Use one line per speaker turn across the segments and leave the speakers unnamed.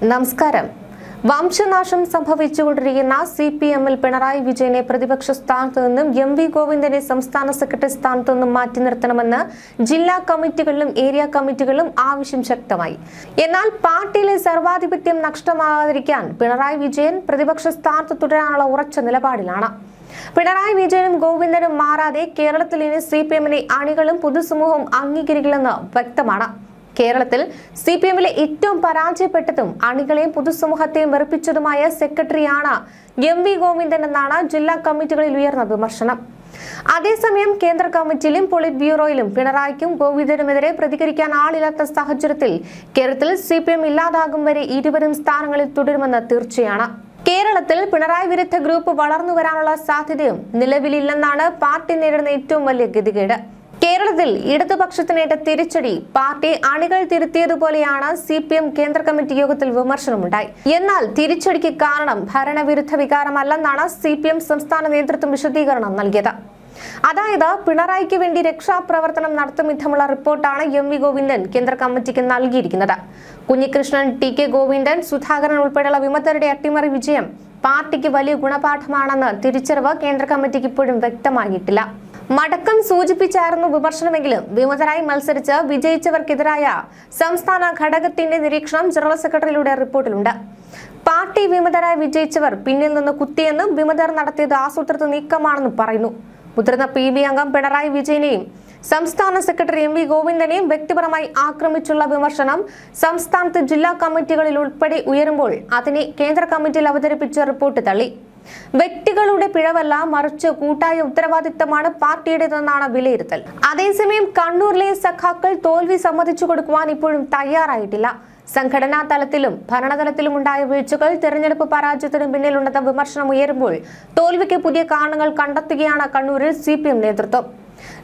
നമസ്കാരം. വംശനാശം സംഭവിച്ചുകൊണ്ടിരിക്കുന്ന CPM-ൽ പിണറായി വിജയനെ പ്രതിപക്ഷ സ്ഥാനത്ത് നിന്നും MV ഗോവിന്ദനെ സംസ്ഥാന സെക്രട്ടറി സ്ഥാനത്ത് നിന്നും മാറ്റി നിർത്തണമെന്ന് ജില്ലാ കമ്മിറ്റികളിലും ഏരിയ കമ്മിറ്റികളിലും ആവശ്യം ശക്തമായി. എന്നാൽ പാർട്ടിയിലെ സർവാധിപത്യം നഷ്ടമാകാതിരിക്കാൻ പിണറായി വിജയൻ പ്രതിപക്ഷ സ്ഥാനത്ത് തുടരാനുള്ള ഉറച്ച നിലപാടിലാണ്. പിണറായി വിജയനും ഗോവിന്ദനും മാറാതെ കേരളത്തിൽ ഇനി CPM-നെ അണികളും പൊതുസമൂഹവും അംഗീകരിക്കില്ലെന്ന് വ്യക്തമാണ്. കേരളത്തിൽ CPM-ലെ ഏറ്റവും പരാജയപ്പെട്ടതും അണികളെയും പൊതുസമൂഹത്തെയും വെറുപ്പിച്ചതുമായ സെക്രട്ടറിയാണ് MV ഗോവിന്ദൻ എന്നാണ് ജില്ലാ കമ്മിറ്റികളിൽ ഉയർന്ന വിമർശനം. അതേസമയം കേന്ദ്ര കമ്മിറ്റിയിലും പോളിറ്റ് ബ്യൂറോയിലും പിണറായിക്കും ഗോവിന്ദനുമെതിരെ പ്രതികരിക്കാൻ ആളില്ലാത്ത സാഹചര്യത്തിൽ കേരളത്തിൽ CPM ഇല്ലാതാകും വരെ ഇരുവരും സ്ഥാനങ്ങളിൽ തുടരുമെന്ന് തീർച്ചയാണ്. കേരളത്തിൽ പിണറായി വിരുദ്ധ ഗ്രൂപ്പ് വളർന്നു വരാനുള്ള സാധ്യതയും നിലവിലില്ലെന്നാണ് പാർട്ടി നേരിടുന്ന ഏറ്റവും വലിയ ഗതികേട്. കേരളത്തിൽ ഇടതുപക്ഷത്തിനേറ്റ തിരിച്ചടി പാർട്ടി അണികൾ തിരുത്തിയതുപോലെയാണ് CPM കേന്ദ്ര കമ്മിറ്റി യോഗത്തിൽ വിമർശനമുണ്ടായി. എന്നാൽ തിരിച്ചടിക്ക് കാരണം ഭരണവിരുദ്ധ വികാരമല്ലെന്നാണ് CPM സംസ്ഥാന നേതൃത്വം വിശദീകരണം നൽകിയത്. അതായത് പിണറായിക്ക് വേണ്ടി രക്ഷാപ്രവർത്തനം നടത്തും വിധമുള്ള റിപ്പോർട്ടാണ് MV ഗോവിന്ദൻ കേന്ദ്ര കമ്മിറ്റിക്ക് നൽകിയിരിക്കുന്നത്. കുഞ്ഞികൃഷ്ണൻ, TK ഗോവിന്ദൻ, സുധാകരൻ ഉൾപ്പെടെയുള്ള വിമതരുടെ അട്ടിമറി വിജയം പാർട്ടിക്ക് വലിയ ഗുണപാഠമാണെന്ന് തിരിച്ചറിവ് കേന്ദ്ര കമ്മിറ്റിക്ക് ഇപ്പോഴും വ്യക്തമായിട്ടില്ല. മടക്കം സൂചിപ്പിച്ചായിരുന്നു വിമർശനമെങ്കിലും വിമതരായി മത്സരിച്ച് വിജയിച്ചവർക്കെതിരായ സംസ്ഥാന ഘടകത്തിന്റെ നിരീക്ഷണം ജനറൽ സെക്രട്ടറിയുടെ റിപ്പോർട്ടിലുണ്ട്. പാർട്ടി വിമതരായി വിജയിച്ചവർ പിന്നിൽ നിന്ന് കുത്തിയെന്നും വിമതർ നടത്തിയത് ആസൂത്രിത നീക്കമാണെന്നും പറയുന്നു. മുതിർന്ന PB അംഗം പിണറായി വിജയനെയും സംസ്ഥാന സെക്രട്ടറി MV ഗോവിന്ദനെയും വ്യക്തിപരമായി ആക്രമിച്ചുള്ള വിമർശനം സംസ്ഥാനത്ത് ജില്ലാ കമ്മിറ്റികളിൽ ഉൾപ്പെടെ ഉയരുമ്പോൾ അതിനെ കേന്ദ്ര കമ്മിറ്റിയിൽ അവതരിപ്പിച്ച റിപ്പോർട്ട് തള്ളി. വ്യക്തികളുടെ പിഴവല്ല, മറിച്ച് കൂട്ടായ ഉത്തരവാദിത്തമാണ് പാർട്ടിയുടേതെന്നാണ് വിലയിരുത്തൽ. അതേസമയം കണ്ണൂരിലെ സഖാക്കൾ തോൽവി സമ്മതിച്ചു കൊടുക്കുവാൻ ഇപ്പോഴും തയ്യാറായിട്ടില്ല. സംഘടനാ തലത്തിലും ഭരണതലത്തിലും ഉണ്ടായ വീഴ്ചകൾ തെരഞ്ഞെടുപ്പ് പരാജയത്തിനു പിന്നിലുണ്ടെന്ന വിമർശനം ഉയരുമ്പോൾ തോൽവിക്ക് പുതിയ കാരണങ്ങൾ കണ്ടെത്തുകയാണ് കണ്ണൂരിൽ CPM നേതൃത്വം.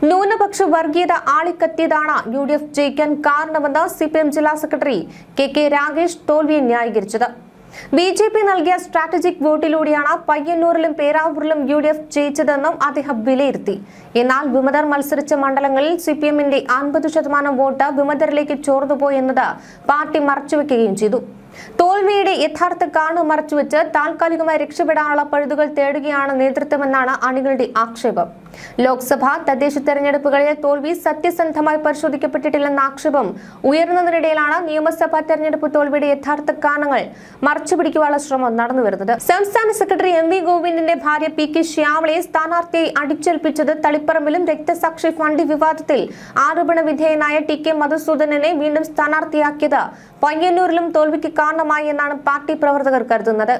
ന്യൂനപക്ഷ വർഗീയത ആളിക്കത്തിയതാണ് UDF ജയിക്കാൻ കാരണമെന്ന് CPM ജില്ലാ സെക്രട്ടറി KK രാഗേഷ് തോൽവിയെ ന്യായീകരിച്ചത്. BJP നൽകിയ സ്ട്രാറ്റജിക് വോട്ടിലൂടെയാണ് പയ്യന്നൂരിലും പേരാവൂരിലും UDF ജയിച്ചതെന്നും അദ്ദേഹം വിലയിരുത്തി. എന്നാൽ വിമതർ മത്സരിച്ച മണ്ഡലങ്ങളിൽ CPM-ന്റെ 50% വോട്ട് വിമതരിലേക്ക് ചോർന്നുപോയെന്നത് പാർട്ടി മറച്ചുവെക്കുകയും ചെയ്തു. തോൽവിയുടെ യഥാർത്ഥ കാരണം മറച്ചുവെച്ച് താൽക്കാലികമായി രക്ഷപ്പെടാനുള്ള പഴുതുകൾ തേടുകയാണ് നേതൃത്വമെന്നാണ് അണികളുടെ ആക്ഷേപം. ലോക്സഭാ തദ്ദേശ തെരഞ്ഞെടുപ്പുകളിലെ തോൽവി സത്യസന്ധമായി പരിശോധിക്കപ്പെട്ടിട്ടില്ലെന്ന ആക്ഷേപം ഉയർന്നതിനിടയിലാണ് നിയമസഭാ തെരഞ്ഞെടുപ്പ് തോൽവിയുടെ യഥാർത്ഥ കാരണങ്ങൾ മറച്ചുപിടിക്കുവാനുള്ള ശ്രമം നടന്നുവരുന്നത്. സംസ്ഥാന സെക്രട്ടറി MV ഗോവിന്ദന്റെ ഭാര്യ PK ശ്യാമളയെ സ്ഥാനാർത്ഥിയായി അടിച്ചേൽപ്പിച്ചത് തളിപ്പറമ്പിലും രക്തസാക്ഷി ഫണ്ട് വിവാദത്തിൽ ആരോപണ വിധേയനായ TK മധുസൂദനനെ വീണ്ടും സ്ഥാനാർത്ഥിയാക്കിയത് പയ്യന്നൂരിലും തോൽവിക്ക് കാരണമായി എന്നാണ് പാർട്ടി പ്രവർത്തകർ കരുതുന്നത്.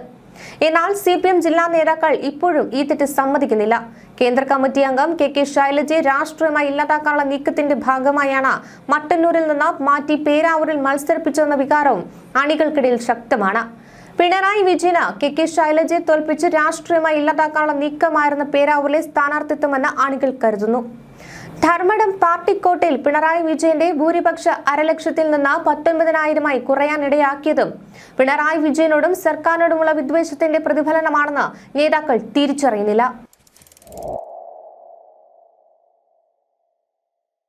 എന്നാൽ CPM ജില്ലാ നേതാക്കൾ ഇപ്പോഴും ഈ തെറ്റ് സമ്മതിക്കുന്നില്ല. കേന്ദ്ര കമ്മിറ്റി അംഗം KK ശൈലജയെ രാഷ്ട്രീയമായി ഇല്ലാതാക്കാനുള്ള നീക്കത്തിന്റെ ഭാഗമായാണ് മട്ടന്നൂരിൽ നിന്ന് മാറ്റി പേരാവൂരിൽ മത്സരിപ്പിച്ചതെന്ന വികാരവും അണികൾക്കിടയിൽ ശക്തമാണ്. പിണറായി വിജയന് KK ശൈലജയെ തോൽപ്പിച്ച് രാഷ്ട്രീയമായി ഇല്ലാതാക്കാനുള്ള നീക്കമായിരുന്ന പേരാവൂരിലെ സ്ഥാനാർത്ഥിത്വമെന്ന് അണികൾ കരുതുന്നു. ധർമ്മടം പാർട്ടിക്കോട്ടയിൽ പിണറായി വിജയന്റെ ഭൂരിപക്ഷ 1,00,000-ൽ നിന്ന് 19,000-ആയി കുറയാനിടയാക്കിയതും പിണറായി വിജയനോടും സർക്കാരിനോടുമുള്ള വിദ്വേഷത്തിന്റെ പ്രതിഫലനമാണെന്ന് നേതാക്കൾ തിരിച്ചറിയുന്നില്ല.